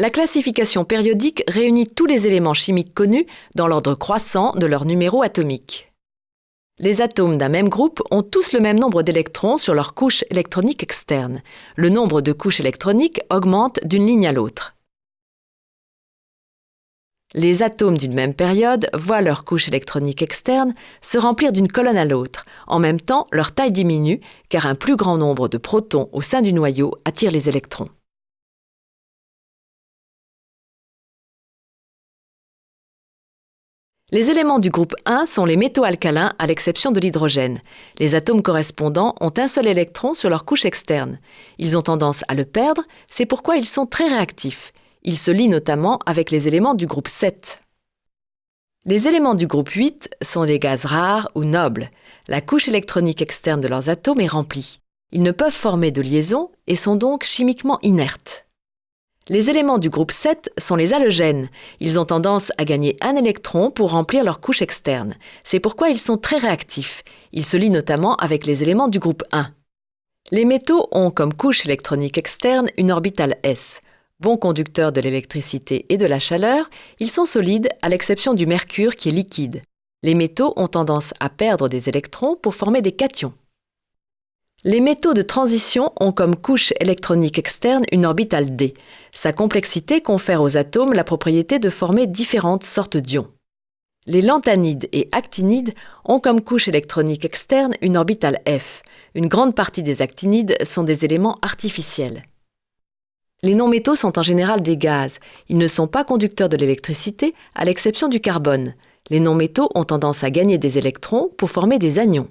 La classification périodique réunit tous les éléments chimiques connus dans l'ordre croissant de leur numéro atomique. Les atomes d'un même groupe ont tous le même nombre d'électrons sur leur couche électronique externe. Le nombre de couches électroniques augmente d'une ligne à l'autre. Les atomes d'une même période voient leur couche électronique externe se remplir d'une colonne à l'autre. En même temps, leur taille diminue car un plus grand nombre de protons au sein du noyau attire les électrons. Les éléments du groupe 1 sont les métaux alcalins à l'exception de l'hydrogène. Les atomes correspondants ont un seul électron sur leur couche externe. Ils ont tendance à le perdre, c'est pourquoi ils sont très réactifs. Ils se lient notamment avec les éléments du groupe 7. Les éléments du groupe 8 sont des gaz rares ou nobles. La couche électronique externe de leurs atomes est remplie. Ils ne peuvent former de liaison et sont donc chimiquement inertes. Les éléments du groupe 7 sont les halogènes. Ils ont tendance à gagner un électron pour remplir leur couche externe. C'est pourquoi ils sont très réactifs. Ils se lient notamment avec les éléments du groupe 1. Les métaux ont comme couche électronique externe une orbitale s. Bons conducteurs de l'électricité et de la chaleur, ils sont solides à l'exception du mercure qui est liquide. Les métaux ont tendance à perdre des électrons pour former des cations. Les métaux de transition ont comme couche électronique externe une orbitale d. Sa complexité confère aux atomes la propriété de former différentes sortes d'ions. Les lanthanides et actinides ont comme couche électronique externe une orbitale f. Une grande partie des actinides sont des éléments artificiels. Les non-métaux sont en général des gaz. Ils ne sont pas conducteurs de l'électricité, à l'exception du carbone. Les non-métaux ont tendance à gagner des électrons pour former des anions.